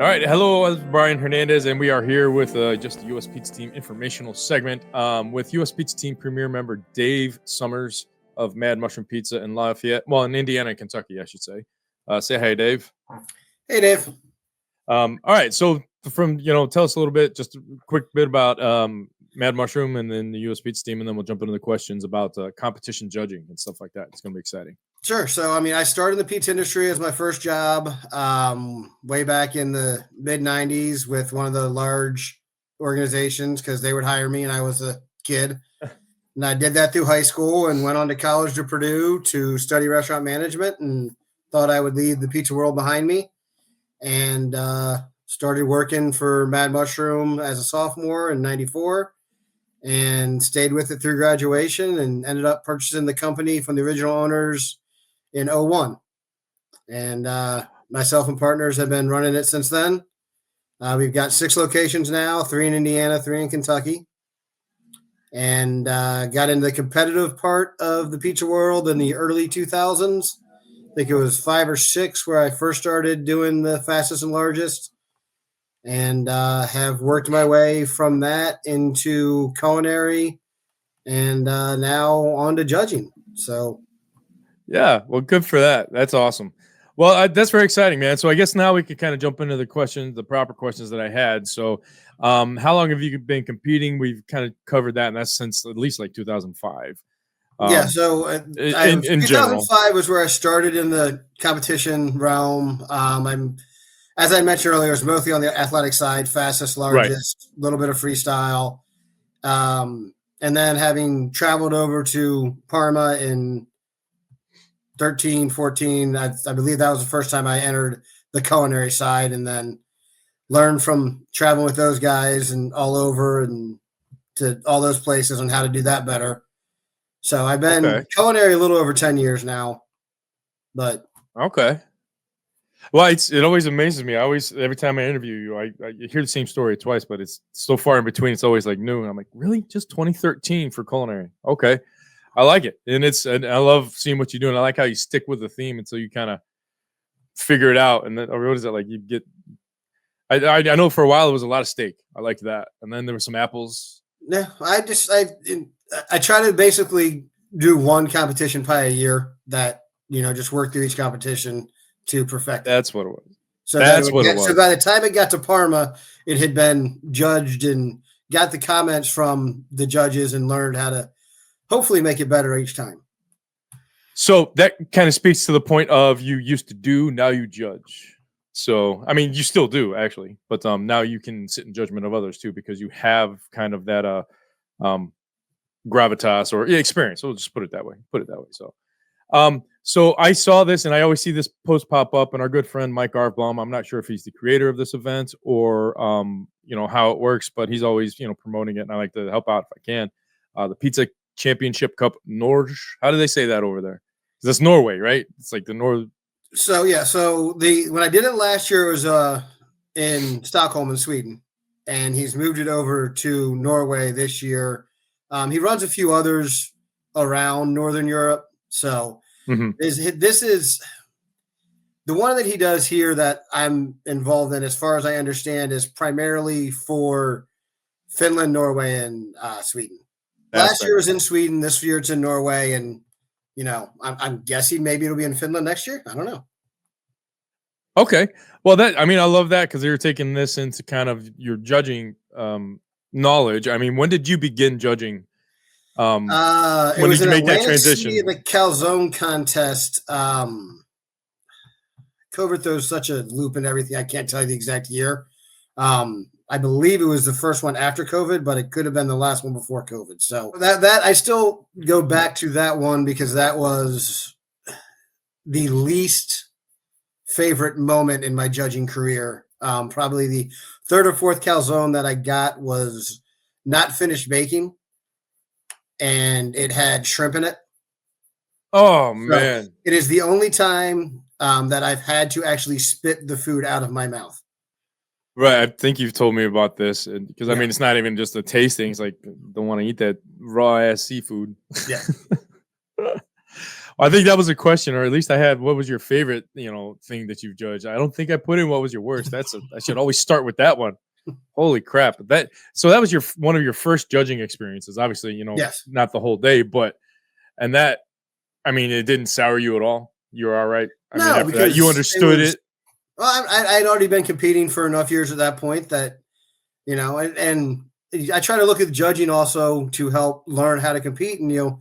All right. Hello, I'm Brian Hernandez, and we are here with just the U.S. Pizza Team informational segment with U.S. Pizza Team premier member Dave Sommers of Mad Mushroom Pizza in Lafayette. Well, in Indiana and Kentucky, I should say. Say hi, Dave. Hey, Dave. All right. So tell us a little bit, just a quick bit about Mad Mushroom and then the U.S. Pizza Team, and then we'll jump into the questions about competition judging and stuff like that. It's going to be exciting. Sure. So, I started in the pizza industry as my first job way back in the mid-'90s with one of the large organizations because they would hire me and I was a kid. And I did that through high school and went on to college to Purdue to study restaurant management and thought I would leave the pizza world behind me. And started working for Mad Mushroom as a sophomore in 94 and stayed with it through graduation and ended up purchasing the company from the original owners in 01. And myself and partners have been running it since then. We've got 6 locations now, 3 in Indiana, 3 in Kentucky. And got into the competitive part of the pizza world in the early 2000s. I think it was 5 or 6 where I first started doing the fastest and largest. And have worked my way from that into culinary and now on to judging. So yeah, well, good for that. That's awesome. Well, that's very exciting, man. So I guess now we could kind of jump into the proper questions that I had. So how long have you been competing? We've kind of covered that, and that's since at least like 2005. Yeah, so in 2005 general was where I started in the competition realm. I'm, as I mentioned earlier, it's mostly on the athletic side, fastest, largest, a little bit of freestyle. And then having traveled over to Parma in 13, 14, I believe that was the first time I entered the culinary side, and then learned from traveling with those guys and all over and to all those places on how to do that better. So I've been culinary a little over 10 years now, but okay. Well, it always amazes me. Every time I interview you, I hear the same story twice, but it's so far in between. It's always like new. And I'm like, really? Just 2013 for culinary? Okay. I like it. And I love seeing what you do. And I like how you stick with the theme until you kind of figure it out. And then, or what is it like? You get, I know for a while it was a lot of steak. I liked that. And then there were some apples. No, I try to basically do one competition pie a year that, just work through each competition to perfect it. That's what it was. So by the time it got to Parma, it had been judged and got the comments from the judges and learned how to hopefully make it better each time. So that kind of speaks to the point of you used to do, now you judge. So, I mean, you still do actually, but now you can sit in judgment of others too, because you have kind of that gravitas or experience. We'll just put it that way. So I saw this, and I always see this post pop up, and our good friend Mike Arvblom, I'm not sure if he's the creator of this event or how it works, but he's always promoting it, and I like to help out if I can. The Pizza Championship Cup Norge. How do they say that over there? That's Norway, right? It's like the North. So yeah, when I did it last year, it was in Stockholm in Sweden, and he's moved it over to Norway this year. He runs a few others around Northern Europe. So this is the one that he does here that I'm involved in, as far as I understand, is primarily for Finland, Norway, and Sweden. Last year was in Sweden. This year it's in Norway. And, I'm guessing maybe it'll be in Finland next year. I don't know. Okay. Well, I love that because you're taking this into kind of your judging knowledge. I mean, when did you begin judging? When did you make that transition? The calzone contest. COVID throws such a loop and everything. I can't tell you the exact year. I believe it was the first one after COVID, but it could have been the last one before COVID. So that I still go back to that one because that was the least favorite moment in my judging career. Probably the 3rd or 4th calzone that I got was not finished baking, and it had shrimp in it. Oh, man. So it is the only time that I've had to actually spit the food out of my mouth. Right. I think you've told me about this because I mean, it's not even just a tasting. It's like, don't want to eat that raw ass seafood. Yeah. I think that was a question, or at least I had. What was your favorite, thing that you've judged? I don't think I put in what was your worst. I should always start with that one. Holy crap! So that was one of your first judging experiences. Obviously, Yes. not the whole day, but and that, I mean, it didn't sour you at all. You were all right. I mean, No, after that, because you understood it. Well, I'd already been competing for enough years at that point that, and I try to look at judging also to help learn how to compete. And,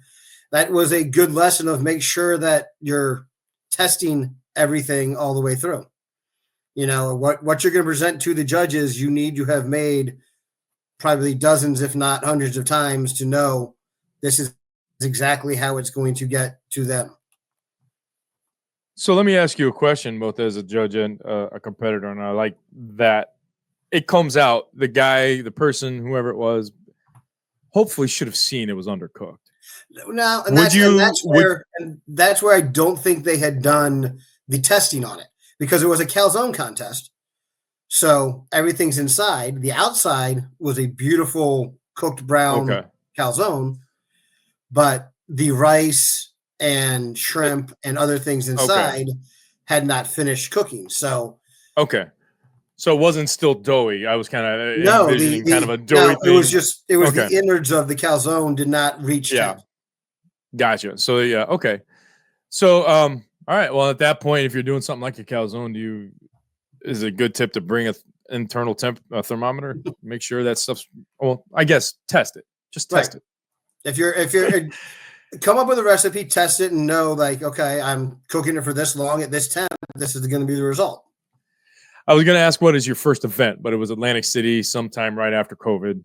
that was a good lesson of make sure that you're testing everything all the way through. What you're going to present to the judges, you need to have made probably dozens, if not hundreds of times to know this is exactly how it's going to get to them. So let me ask you a question, both as a judge and a competitor, and I like that it comes out the person, whoever it was, hopefully should have seen it was undercooked. No, and that's where I don't think they had done the testing on it because it was a calzone contest. So everything's inside. The outside was a beautiful cooked brown calzone, but the rice and shrimp and other things inside had not finished cooking. So so it wasn't still doughy. I was kind of envisioning kind of a doughy thing. It was the innards of the calzone did not reach. Yeah, gotcha. So okay. So all right. Well, at that point, if you're doing something like a calzone, is it a good tip to bring an internal thermometer? Make sure that stuff's. Well, I guess test it. Just test it. If you're come up with a recipe, test it, and know okay, I'm cooking it for this long at this temp. This is going to be the result. I was going to ask what is your first event, but it was Atlantic City sometime right after COVID.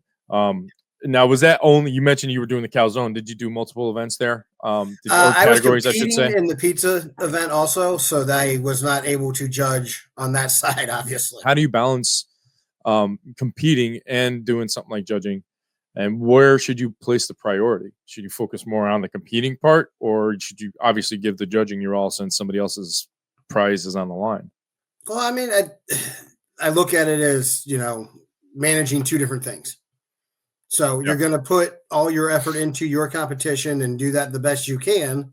Now, was that only, you mentioned you were doing the calzone. Did you do multiple events there? Categories, I should say. In the pizza event also, so that I was not able to judge on that side, obviously. How do you balance competing and doing something like judging? And where should you place the priority? Should you focus more on the competing part, or should you obviously give the judging your all since somebody else's prize is on the line? Well, I mean, I look at it as, managing two different things. So you're going to put all your effort into your competition and do that the best you can.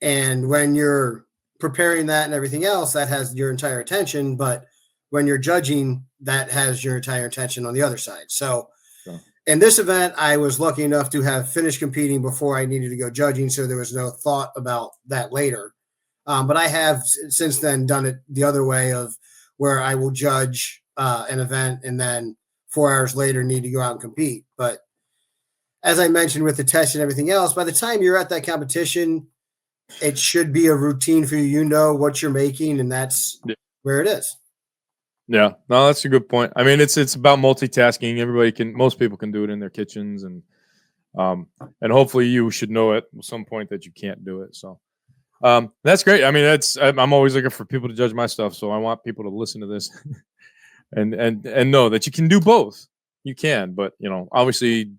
And when you're preparing that and everything else, that has your entire attention. But when you're judging, that has your entire attention on the other side. So in this event, I was lucky enough to have finished competing before I needed to go judging. So there was no thought about that later. But I have since then done it the other way of where I will judge an event and then 4 hours later need to go out and compete. But as I mentioned with the test and everything else, by the time you're at that competition, it should be a routine for you. You know what you're making, and that's where it is. Yeah, no, that's a good point. I mean, it's about multitasking. Most people can do it in their kitchens, and hopefully you should know it at some point that you can't do it. So that's great. I mean, I'm always looking for people to judge my stuff, so I want people to listen to this and know that you can do both. You can, but obviously,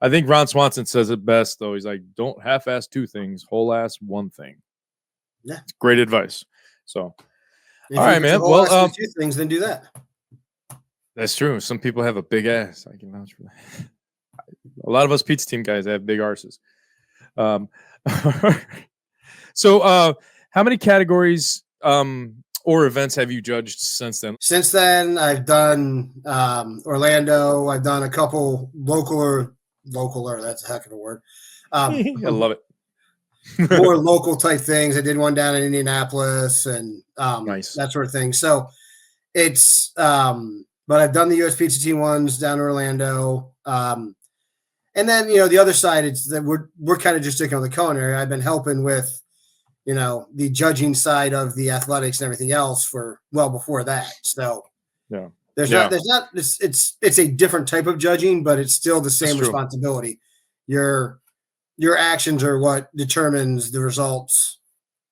I think Ron Swanson says it best. Though he's like, "Don't half-ass two things, whole-ass one thing." Yeah, it's great advice. So. All right, man. Well, two things, then do that. That's true. Some people have a big ass. I can vouch for that. A lot of us pizza team guys have big arses. So, how many categories or events have you judged since then? Since then, I've done Orlando. I've done a couple localer. That's a heck of a word. I love it. More local type things. I did one down in Indianapolis and nice. That sort of thing. So it's, but I've done the U.S. Pizza Team ones down in Orlando. And then, the other side, it's that we're kind of just sticking on the culinary. I've been helping with, the judging side of the athletics and everything else for well before that. So it's a different type of judging, but it's still the same responsibility. Your actions are what determines the results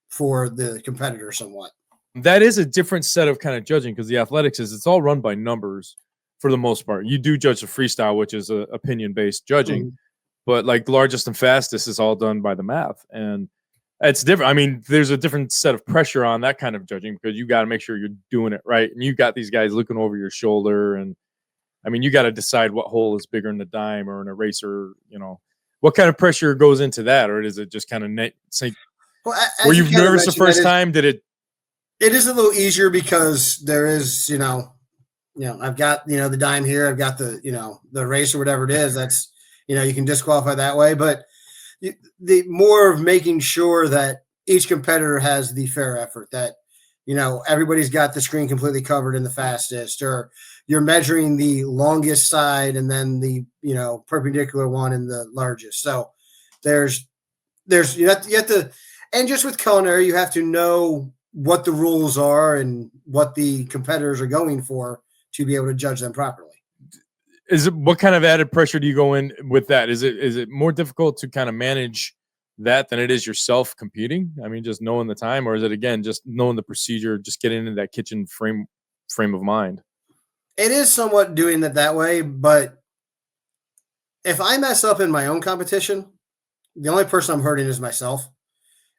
for the competitor somewhat. That is a different set of kind of judging because the athletics it's all run by numbers for the most part. You do judge the freestyle, which is a opinion-based judging, but like the largest and fastest is all done by the math. And it's different. I mean, there's a different set of pressure on that kind of judging because you got to make sure you're doing it right. And you got these guys looking over your shoulder. And I mean, you got to decide what hole is bigger in the dime or an eraser, what kind of pressure goes into that, or is it just kind of Well, were as you you kind of nervous the mentioned, first time? Did it? it is a little easier because there is, I've got, the dime here. I've got the, the race or whatever it is. That's, you can disqualify that way. But the more of making sure that each competitor has the fair effort, that, everybody's got the screen completely covered in the fastest, or you're measuring the longest side and then the, perpendicular one in the largest. So there's, you have to, and just with culinary, you have to know what the rules are and what the competitors are going for to be able to judge them properly. What kind of added pressure do you go in with that? Is it more difficult to kind of manage that than it is yourself competing? I mean, just knowing the time, or is it again just knowing the procedure, just getting into that kitchen frame of mind? It is somewhat doing it that way, but if I mess up in my own competition, the only person I'm hurting is myself.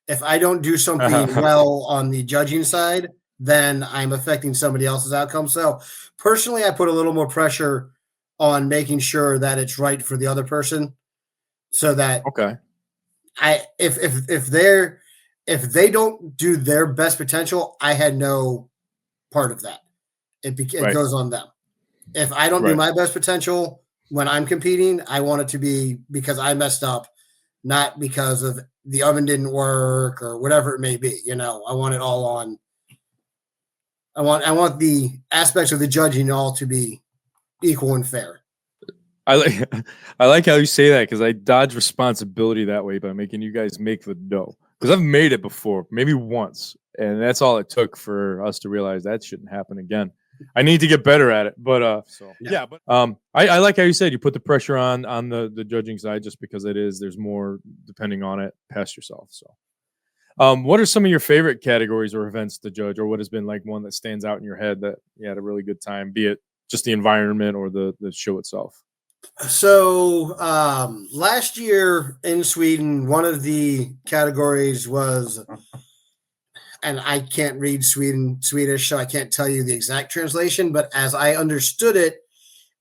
If I don't do something well on the judging side, then I'm affecting somebody else's outcome. So personally, I put a little more pressure on making sure that it's right for the other person, so that Okay. if they don't do their best potential, I had no part of that. It goes on them. If I don't do my best potential when I'm competing, I want it to be because I messed up, not because of the oven didn't work or whatever it may be. I want it all on. I want the aspects of the judging all to be equal and fair. I like how you say that, because I dodge responsibility that way by making you guys make the dough. Because I've made it before, maybe once, and that's all it took for us to realize that shouldn't happen again. I need to get better at it, but I like how you said you put the pressure on the judging side, just because there's more depending on it past yourself. So, what are some of your favorite categories or events to judge, or what has been like one that stands out in your head that you had a really good time, be it just the environment or the show itself? So last year in Sweden, one of the categories was, and I can't read Swedish, so I can't tell you the exact translation, but as I understood it,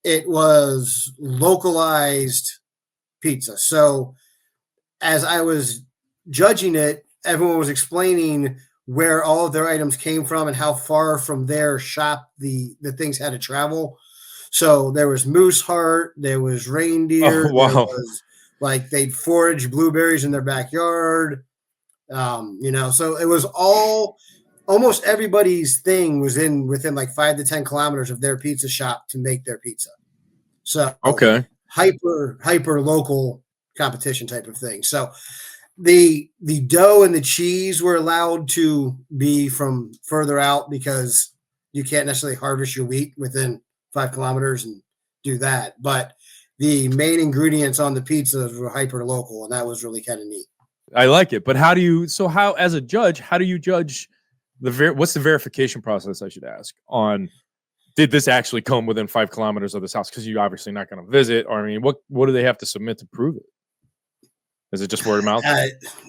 it was localized pizza. So as I was judging it, everyone was explaining where all of their items came from and how far from their shop the things had to travel. So there was moose heart, there was reindeer, Oh, wow. there was like they'd forage blueberries in their backyard. So it was almost everybody's thing was within like 5 to 10 kilometers of their pizza shop to make their pizza. So Okay. hyper local competition type of thing. So the dough and the cheese were allowed to be from further out because you can't necessarily harvest your wheat within 5 kilometers and do that. But the main ingredients on the pizzas were hyper local, and that was really kind of neat. I like it. But how as a judge, how do you judge what's the verification process, I should ask, on did this actually come within 5 kilometers of this house? Because you're obviously not going to visit. Or, I mean, what do they have to submit to prove it? Is it just word of mouth?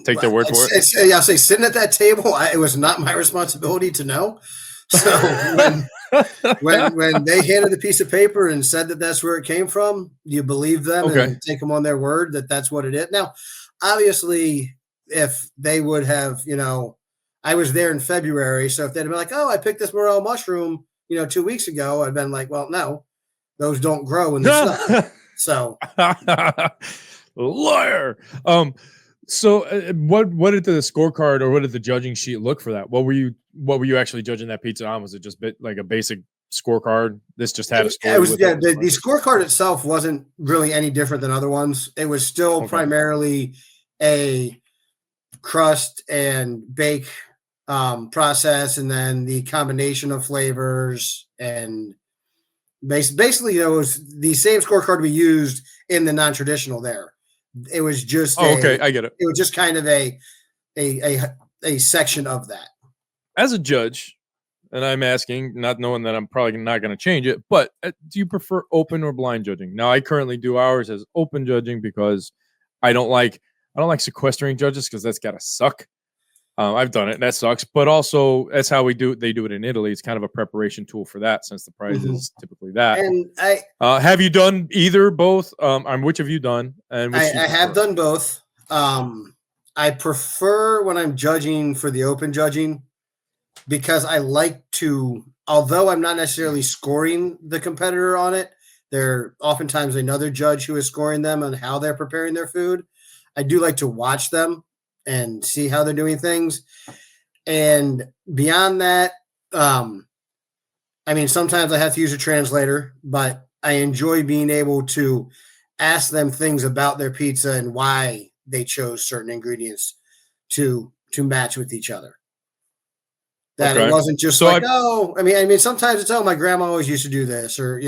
Take their word for it? I'll say sitting at that table, it was not my responsibility to know. So when they handed the piece of paper and said that that's where it came from, you believe them and take them on their word that that's what it is. Now, obviously, if they would have, I was there in February, so if they'd been like, "Oh, I picked this morel mushroom, 2 weeks ago," I'd been like, "Well, no, those don't grow in the sun." So, liar. So what did the scorecard or what did the judging sheet look for that? What were you actually judging that pizza on? Was it just like a basic scorecard? This just had a story. It was, the scorecard itself wasn't really any different than other ones. It was still primarily a crust and bake process, and then the combination of flavors, and basically it was the same scorecard we used in the non-traditional there. It was just I get it. It was just kind of a section of that. As a judge, and I'm asking, not knowing that I'm probably not going to change it, but do you prefer open or blind judging? Now, I currently do ours as open judging because I don't like sequestering judges, because that's got to suck. I've done it, and that sucks. But also, that's how we do it. They do it in Italy. It's kind of a preparation tool for that, since the prize Mhm. is typically that. And Have you done either, both? Which have you done, and which do you I have prefer? done both. I prefer when I'm judging for the open judging because I like to, although I'm not necessarily scoring the competitor on it, there oftentimes another judge who is scoring them on how they're preparing their food. I do like to watch them and see how they're doing things. And beyond that, um, I mean, sometimes I have to use a translator, but I enjoy being able to ask them things about their pizza and why they chose certain ingredients to match with each other. That it Okay, wasn't just so like, oh, I mean, sometimes it's, oh, my grandma always used to do this, or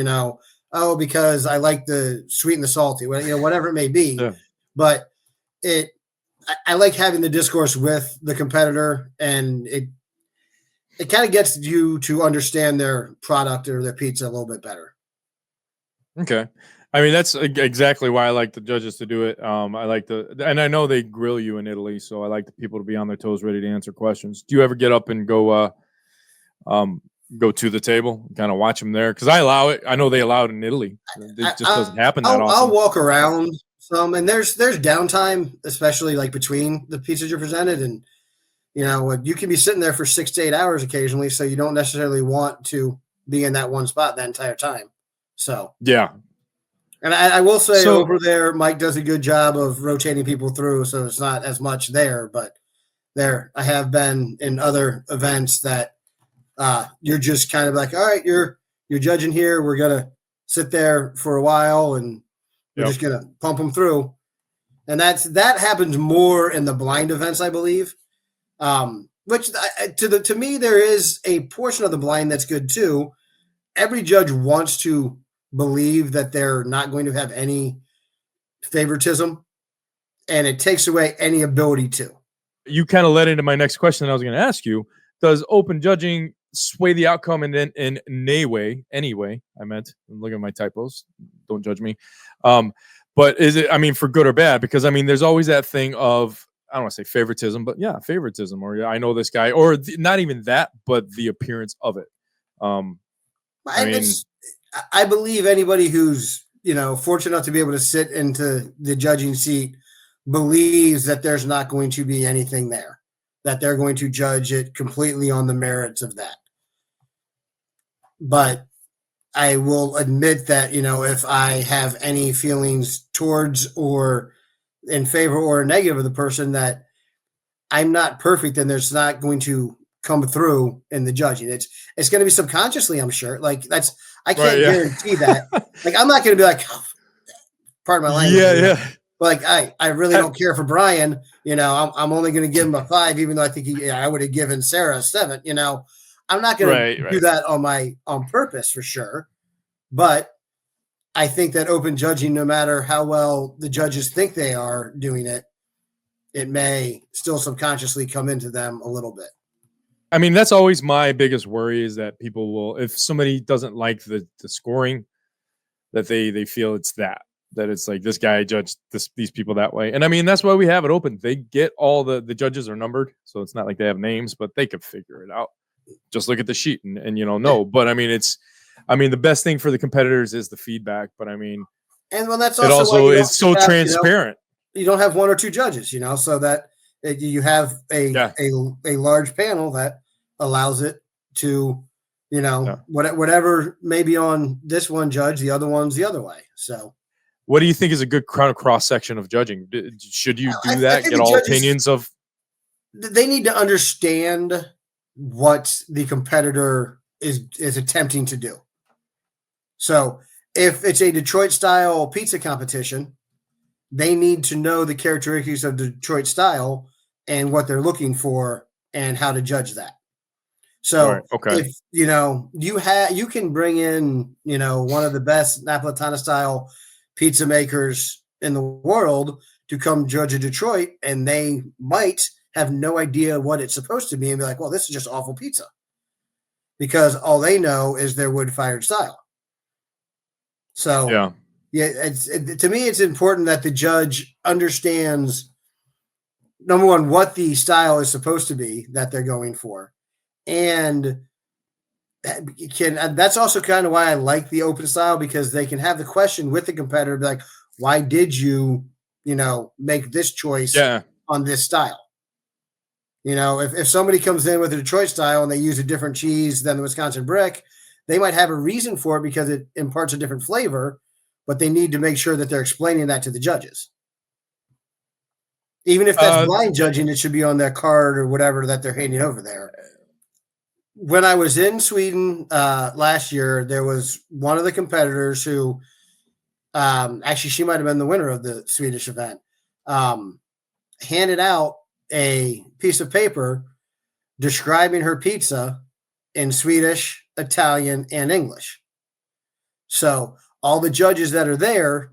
oh, because I like the sweet and the salty, whatever it may be. yeah. But it, I like having the discourse with the competitor, and it kind of gets you to understand their product or their pizza a little bit better. Okay. I mean, that's exactly why I like the judges to do it. I like and I know they grill you in Italy, so I like the people to be on their toes, ready to answer questions. Do you ever get up and um, go to the table, kind of watch them there? Because I allow it. I know they allow it in Italy. It just doesn't happen that I'll often. walk around some, and there's downtime, especially like between the pizzas you're presented, and you can be sitting there for 6 to 8 hours occasionally, so you don't necessarily want to be in that one spot that entire time. So, Yeah. and I will say So over there, Mike does a good job of rotating people through, so it's not as much there, but there I have been in other events that you're just kind of like, all right, you're judging here. We're gonna sit there for a while, and we're yep. just gonna pump them through. And that happens more in the blind events, I believe. Which to me, there is a portion of the blind that's good too. Every judge wants to believe that they're not going to have any favoritism, and it takes away any ability to. You kind of led into my next question that I was going to ask you. Does open judging sway the outcome in nay way? Anyway, I meant. Look at my typos. Don't judge me. But is it? I mean, for good or bad? Because I mean, there's always that thing of, I don't want to say favoritism, but yeah, favoritism, or yeah, I know this guy, or not even that, but the appearance of it. I And mean, I believe anybody who's fortunate enough to be able to sit into the judging seat believes that there's not going to be anything there, that they're going to judge it completely on the merits of that. But I will admit that if I have any feelings towards or in favor or negative of the person, that I'm not perfect, then there's not going to come through in the judging. It's going to be subconsciously, I'm sure. Like I right? can't Yeah, guarantee that. Like I'm not going to be like, oh, pardon my language, yeah, yeah. like I really I- don't care for Brian. I'm only going to give him a 5, even though I think I would have given Sarah a 7. I'm not going right, to do right. that on purpose for sure. But I think that open judging, no matter how well the judges think they are doing it, it may still subconsciously come into them a little bit. I mean, that's always my biggest worry, is that people will, if somebody doesn't like the scoring, that they feel that it's like, this guy judged these people that way. And I mean, that's why we have it open. They get all the judges are numbered, so it's not like they have names, but they could figure it out. Just look at the sheet and Yeah. know. But I mean, the best thing for the competitors is the feedback. But I mean, And well, that's it also why also you don't is so have, transparent. you don't have one or two judges, so that you have Yeah, a large panel that allows it to, yeah. whatever may be on this one judge, the other one's the other way. So What do you think is a good kind of cross section of judging? Should you I, do I that? think Get the all judges, opinions of? they need to understand what the competitor is attempting to do. So if it's a Detroit style pizza competition, they need to know the characteristics of Detroit style and what they're looking for and how to judge that. Right. So Okay. if you can bring in one of the best Napolitana style pizza makers in the world to come judge a Detroit, and they might have no idea what it's supposed to be and be like, well, this is just awful pizza, because all they know is their wood fired style. So, Yeah. yeah, to me, it's important that the judge understands number one, what the style is supposed to be that they're going for. And that's also kind of why I like the open style, because they can have the question with the competitor, be like, why did you, make this choice Yeah. on this style? If somebody comes in with a Detroit style and they use a different cheese than the Wisconsin brick, they might have a reason for it because it imparts a different flavor, but they need to make sure that they're explaining that to the judges. Even if that's blind judging, it should be on their card or whatever that they're handing over there. When I was in Sweden last year, there was one of the competitors who, actually, she might have been the winner of the Swedish event, handed out a piece of paper describing her pizza in Swedish, Italian, and English. So all the judges that are there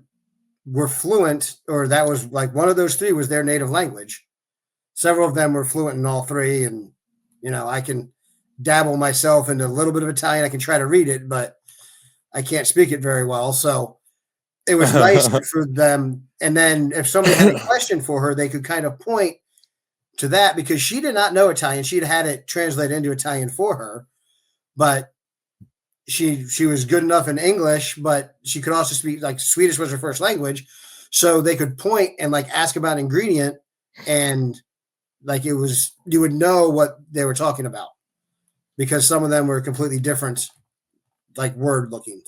were fluent, or that was like one of those three was their native language. Several of them were fluent in all three. And, I can dabble myself into a little bit of Italian. I can try to read it, but I can't speak it very well. So it was nice for them. And then if somebody had a question for her, they could kind of point to that, because she did not know Italian. She'd had it translated into Italian for her, but she was good enough in English, but she could also speak, like, Swedish was her first language. So they could point and like ask about an ingredient, and like you would know what they were talking about, because some of them were completely different, like word looking.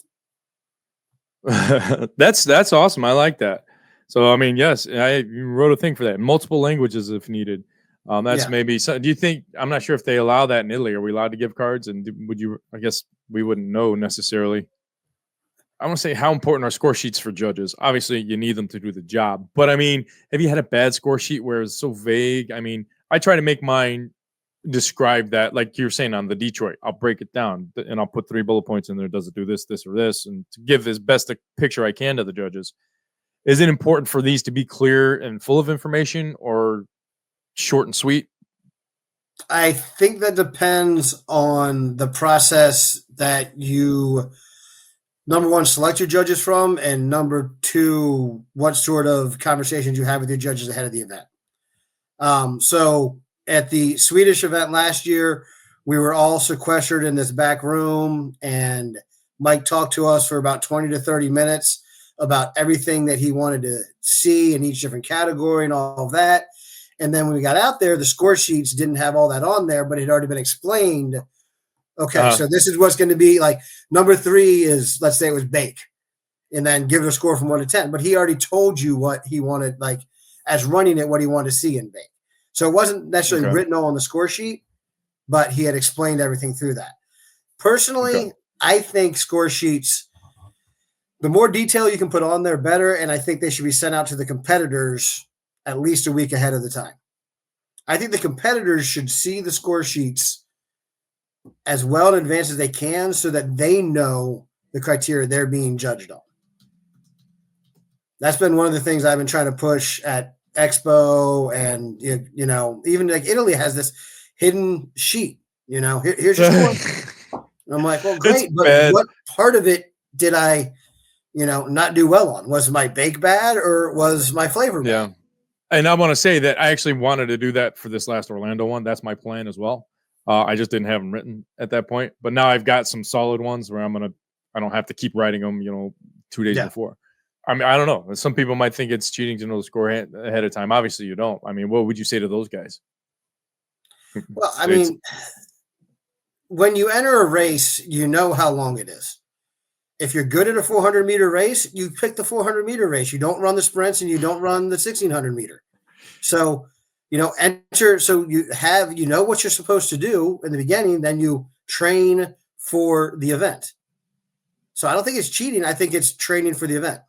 That's awesome. I like that. So, I mean, yes, you wrote a thing for that. Multiple languages if needed. That's maybe so. Do you think, I'm not sure if they allow that in Italy. Are we allowed to give cards? And I guess we wouldn't know necessarily. I want to say, how important are score sheets for judges? Obviously, you need them to do the job. But I mean, have you had a bad score sheet where it's so vague? I mean, I try to make mine describe that, like you're saying on the Detroit. I'll break it down and I'll put 3 bullet points in there. Does it do this, this, or this? And to give as best a picture I can to the judges. Is it important for these to be clear and full of information, or short and sweet? I think that depends on the process that you, number one, select your judges from, and number two, what sort of conversations you have with your judges ahead of the event. So at the Swedish event last year, we were all sequestered in this back room, and Mike talked to us for about 20 to 30 minutes about everything that he wanted to see in each different category and all of that. And then when we got out there, the score sheets didn't have all that on there, but it had already been explained. Okay, so this is what's going to be like. Number 3 is, let's say it was bake, and then give it a score from 1 to 10. But he already told you what he wanted, like as running it, what he wanted to see in bake. So it wasn't necessarily written on the score sheet, but he had explained everything through that. Personally, I think score sheets, the more detail you can put on there, better. And I think they should be sent out to the competitors at least a week ahead of the time. I think the competitors should see the score sheets as well in advance as they can, so that they know the criteria they're being judged on. That's been one of the things I've been trying to push at Expo, and even like Italy has this hidden sheet. Here's your score. And I'm like, well, great, but what part of it did I, not do well on? Was my bake bad, or was my flavor bad? Yeah. And I want to say that I actually wanted to do that for this last Orlando one. That's my plan as well. I just didn't have them written at that point. But now I've got some solid ones where I don't have to keep writing them, 2 days before. I mean, I don't know. Some people might think it's cheating to know the score ahead of time. Obviously, you don't. I mean, what would you say to those guys? Well, I mean, when you enter a race, you know how long it is. If you're good at a 400-meter race, you pick the 400-meter race. You don't run the sprints, and you don't run the 1,600-meter. So, enter. So you know what you're supposed to do in the beginning. Then you train for the event. So I don't think it's cheating. I think it's training for the event.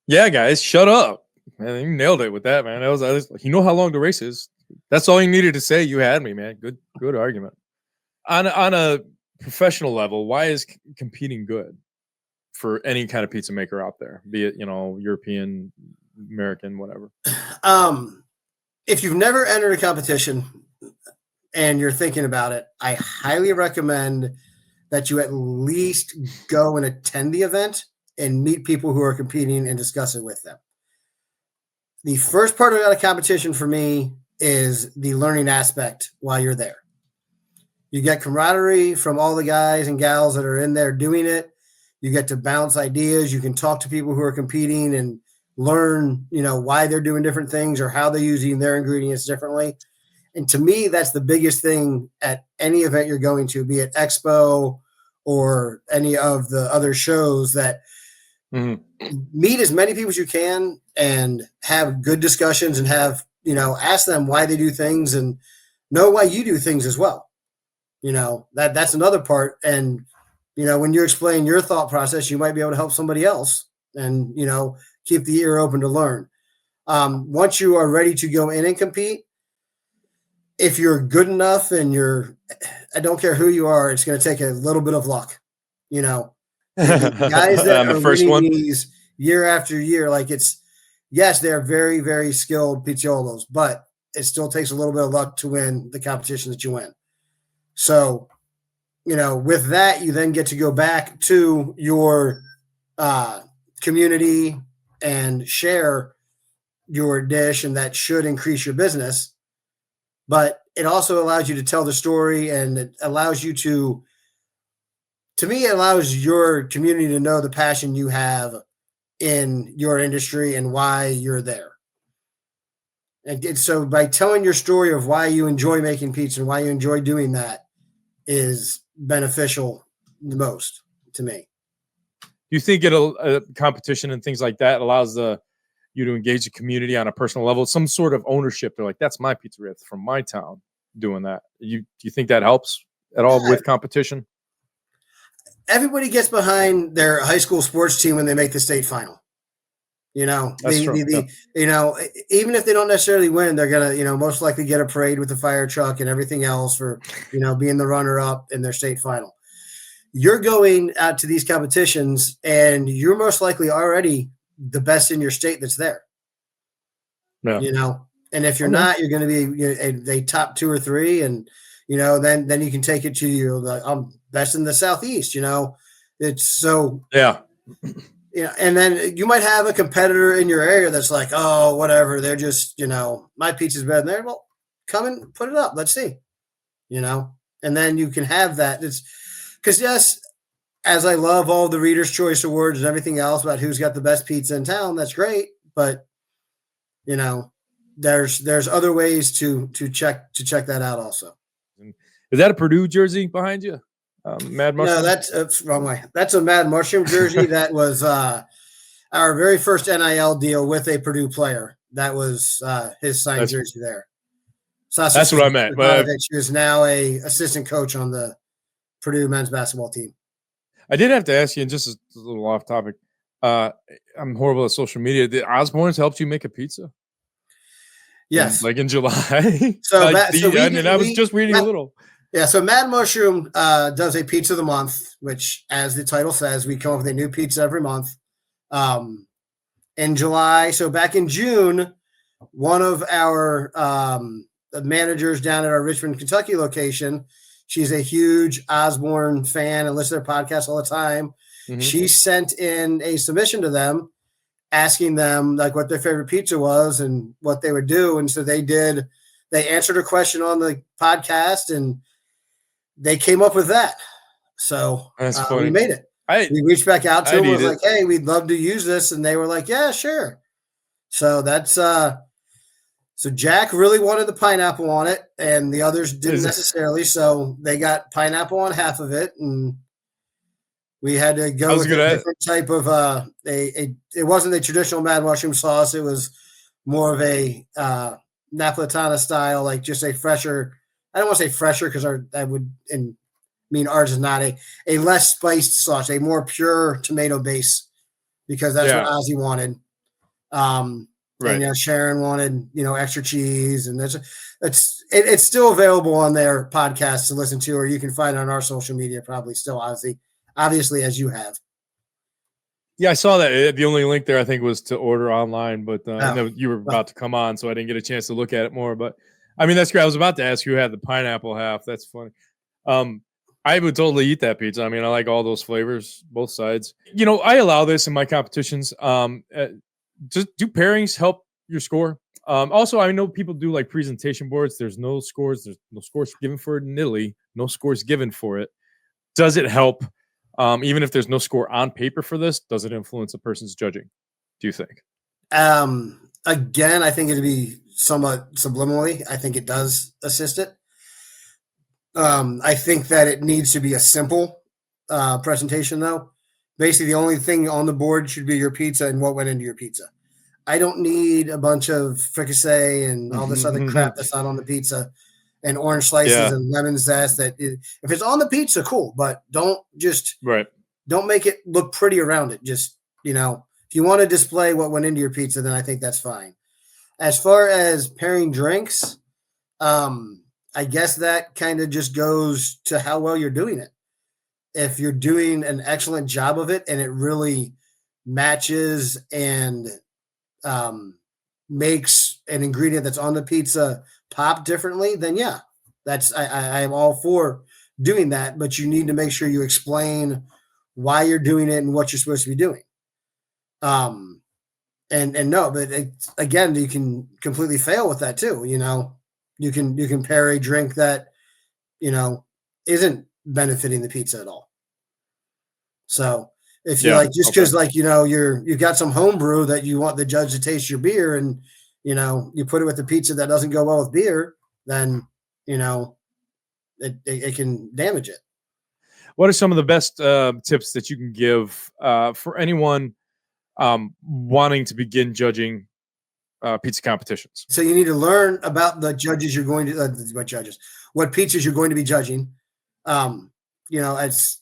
Yeah, guys, shut up. Man, you nailed it with that, man. I was you know how long the race is. That's all you needed to say. You had me, man. Good argument. On a professional level, why is competing good for any kind of pizza maker out there, be it European, American, whatever? If you've never entered a competition and you're thinking about it, I highly recommend that you at least go and attend the event and meet people who are competing and discuss it with them. The first part of a competition for me is the learning aspect while you're there. You get camaraderie from all the guys and gals that are in there doing it. You get to bounce ideas. You can talk to people who are competing and learn, why they're doing different things or how they're using their ingredients differently. And to me, that's the biggest thing at any event you're going to, be it Expo or any of the other shows, that meet as many people as you can and have good discussions and have, ask them why they do things and know why you do things as well. That's another part. And, when you explain your thought process, you might be able to help somebody else and, keep the ear open to learn. Once you are ready to go in and compete, if you're good enough and I don't care who you are, it's going to take a little bit of luck. The guys that are winning these year after year, yes, they're very, very skilled pizziolos, but it still takes a little bit of luck to win the competition that you win. So, with that, you then get to go back to your community and share your dish, and that should increase your business. But it also allows you to tell the story, and it allows you to me, it allows your community to know the passion you have in your industry and why you're there. And so by telling your story of why you enjoy making pizza and why you enjoy doing that is beneficial the most to me. You think a competition and things like that allows you to engage the community on a personal level, some sort of ownership? They're like, that's my pizzeria from my town doing that. Do you think that helps at all with competition? Everybody gets behind their high school sports team when they make the state final. That's true. Even if they don't necessarily win, they're gonna, most likely get a parade with the fire truck and everything else for, being the runner up in their state final. You're going out to these competitions and you're most likely already the best in your state that's there. Yeah. And if you're not, you're going to be a top 2 or 3, and then you can take it to I'm best in the Southeast. It's so and then you might have a competitor in your area that's like, oh, whatever, they're just my pizza's better than theirs. Well, come and put it up. Let's see. And then you can have that. It's because yes, as I love all the Reader's Choice Awards and everything else about who's got the best pizza in town, that's great. But there's other ways to check that out also. Is that a Purdue jersey behind you? Mad Mushroom? No, that's wrong way. That's a Mad Mushroom jersey. That was our very first NIL deal with a Purdue player. That was his signed jersey there. Sasha that's what I meant. She is now a assistant coach on the Purdue men's basketball team. I did have to ask you, and just a little off topic. I'm horrible at social media. Did Osborne's helped you make a pizza? Yes. In July. So, I was just reading a little. Yeah. So Mad Mushroom does a pizza of the month, which, as the title says, we come up with a new pizza every month. In July. So back in June, one of our managers down at our Richmond, Kentucky location, she's a huge Osborne fan and listens to their podcast all the time. Mm-hmm. She sent in a submission to them asking them what their favorite pizza was and what they would do. And so they answered a question on the podcast and they came up with that. So we made it. We reached back out to them and was like, hey, we'd love to use this. And they were like, yeah, sure. So that's so Jack really wanted the pineapple on it and the others didn't necessarily. So they got pineapple on half of it. And we had to go with a different type of it wasn't a traditional Mad Mushroom sauce. It was more of a Napolitana style, just a fresher. I don't want to say fresher because that would mean ours is not a less spiced sauce, a more pure tomato base, because that's what Ozzy wanted. Right. And Sharon wanted extra cheese, and it's still available on their podcast to listen to, or you can find it on our social media, probably still Ozzy. Obviously, as you have. Yeah, I saw that. The only link there, I think, was to order online, but I know you were about to come on, so I didn't get a chance to look at it more. But, I mean, that's great. I was about to ask who had the pineapple half. That's funny. I would totally eat that pizza. I mean, I like all those flavors, both sides. I allow this in my competitions. Do pairings help your score. Also, I know people do like presentation boards. There's no scores. There's no scores given for it in Italy. No scores given for it. Does it help? Even if there's no score on paper for this, does it influence a person's judging? Do you think? Again, I think it'd be somewhat subliminally. I think it does assist it. I think that it needs to be a simple presentation, though. Basically, the only thing on the board should be your pizza and what went into your pizza. I don't need a bunch of fricassee and all this other crap that's not on the pizza, and orange slices and lemon zest. If it's on the pizza, cool, but don't make it look pretty around it. Just, if you want to display what went into your pizza, then I think that's fine. As far as pairing drinks, I guess that kind of just goes to how well you're doing it. If you're doing an excellent job of it and it really matches and makes an ingredient that's on the pizza pop differently, then yeah, I'm all for doing that. But you need to make sure you explain why you're doing it and what you're supposed to be doing. And no, but again, you can completely fail with that too. You can pair a drink that isn't benefiting the pizza at all. So if you because you've got some home brew that you want the judge to taste your beer, and you put it with the pizza that doesn't go well with beer, then it can damage it. What are some of the best tips that you can give for anyone wanting to begin judging pizza competitions? So you need to learn about the judges you're going to what pizzas you're going to be judging. It's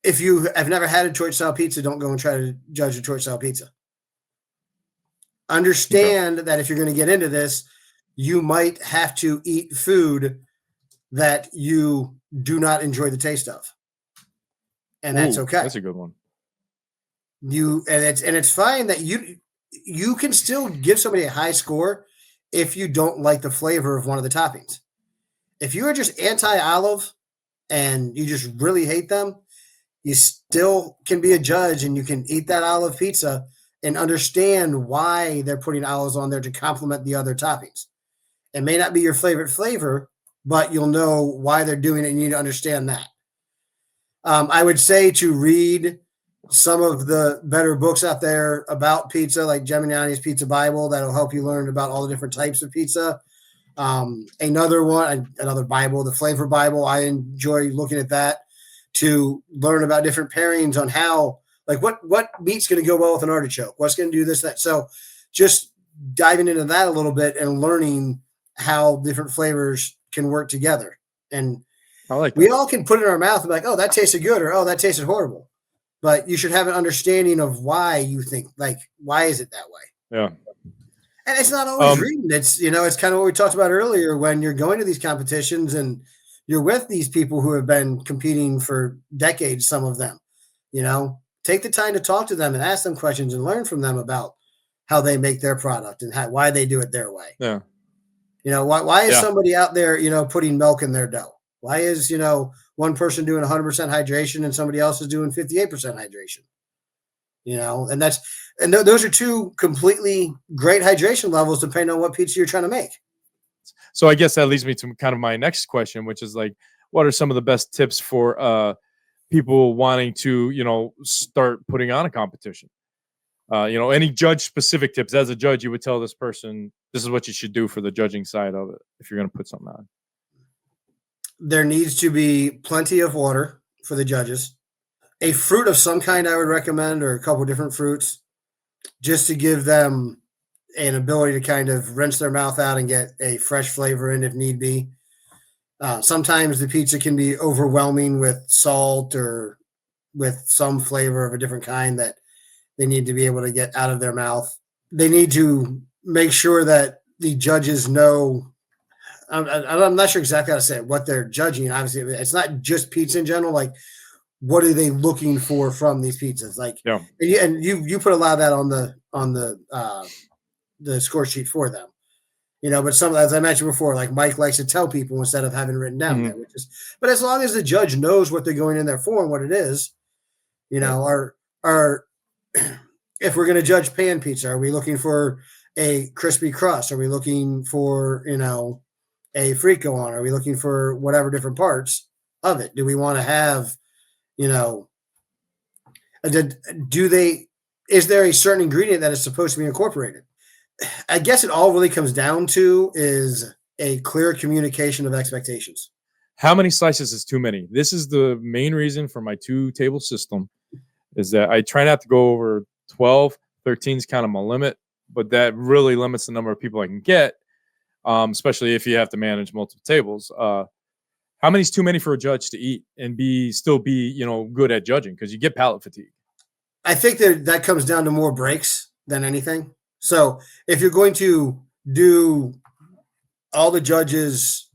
if you have never had a Detroit style pizza, don't go and try to judge a Detroit style pizza. Understand that if you're going to get into this, you might have to eat food that you do not enjoy the taste of, and that's okay. That's a good one. It's fine that you can still give somebody a high score if you don't like the flavor of one of the toppings. If you are just anti-olive and you just really hate them, you still can be a judge and you can eat that olive pizza and understand why they're putting olives on there to complement the other toppings. It may not be your favorite flavor, but you'll know why they're doing it, and you need to understand that. I would say to read some of the better books out there about pizza, like Geminiani's Pizza Bible, that'll help you learn about all the different types of pizza. Another Bible, the Flavor Bible. I enjoy looking at that to learn about different pairings on how, like what meat's going to go well with an artichoke, what's going to do this, that. So just diving into that a little bit and learning how different flavors can work together. And I like that. We all can put it in our mouth and be like, oh, that tasted good, or oh, that tasted horrible. But you should have an understanding of why you think, like, why is it that way? Yeah. And it's not always reading. It's, it's kind of what we talked about earlier when you're going to these competitions and you're with these people who have been competing for decades, some of them, take the time to talk to them and ask them questions and learn from them about how they make their product and why they do it their way. Yeah. Why is somebody out there, putting milk in their dough? Why is, one person doing 100% hydration and somebody else is doing 58% hydration? And those are two completely great hydration levels depending on what pizza you're trying to make. So I guess that leads me to kind of my next question, which is like, what are some of the best tips for people wanting to, start putting on a competition? Any judge specific tips. As a judge, you would tell this person, this is what you should do for the judging side of it if you're going to put something on. There needs to be plenty of water for the judges. A fruit of some kind I would recommend, or a couple different fruits, just to give them an ability to kind of rinse their mouth out and get a fresh flavor in if need be. Sometimes the pizza can be overwhelming with salt or with some flavor of a different kind that they need to be able to get out of their mouth. They need to make sure that the judges know. I'm not sure exactly how to say it, what they're judging. Obviously, it's not just pizza in general. Like, what are they looking for from these pizzas? Like, and you put a lot of that on the score sheet for them. But some, as I mentioned before, like Mike likes to tell people instead of having written down there, but as long as the judge knows what they're going in there for and what it is, if we're going to judge pan pizza, are we looking for a crispy crust? Are we looking for, a frico on? Are we looking for whatever different parts of it? Do we want to have, you know, do they, is there a certain ingredient that is supposed to be incorporated? I guess it all really comes down to is a clear communication of expectations. How many slices is too many? This is the main reason for my 2-table system, is that I try not to go over 12. 13 is kind of my limit, but that really limits the number of people I can get, especially if you have to manage multiple tables. How many is too many for a judge to eat and still be good at judging, because you get palate fatigue? I think that comes down to more breaks than anything. So if you're going to do all the judges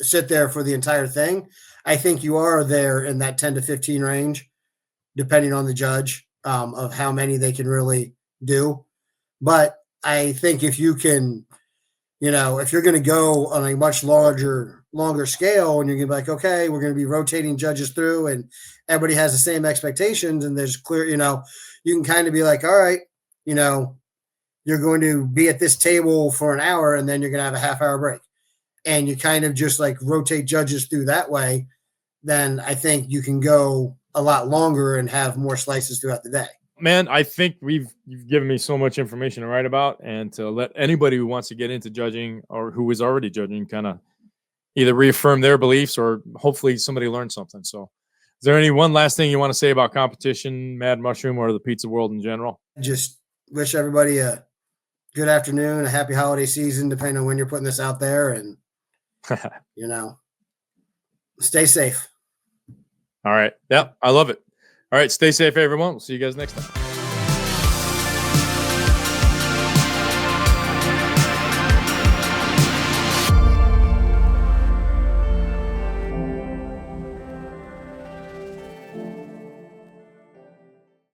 sit there for the entire thing, I think you are there in that 10 to 15 range, depending on the judge, of how many they can really do. But I think if you can, if you're going to go on a much longer scale, and you're going to be like, okay, we're going to be rotating judges through, and everybody has the same expectations, and there's clear, you can kind of be like, all right, you're going to be at this table for an hour, and then you're going to have a half-hour break, and you kind of just like rotate judges through that way. Then I think you can go a lot longer and have more slices throughout the day. Man, I think you've given me so much information to write about, and to let anybody who wants to get into judging or who is already judging kind of either reaffirm their beliefs, or hopefully somebody learned something. So is there any one last thing you want to say about competition, Mad Mushroom, or the pizza world in general? Just wish everybody a good afternoon, a happy holiday season, depending on when you're putting this out there, and stay safe. All right. Yep. I love it. All right. Stay safe, everyone. We'll see you guys next time.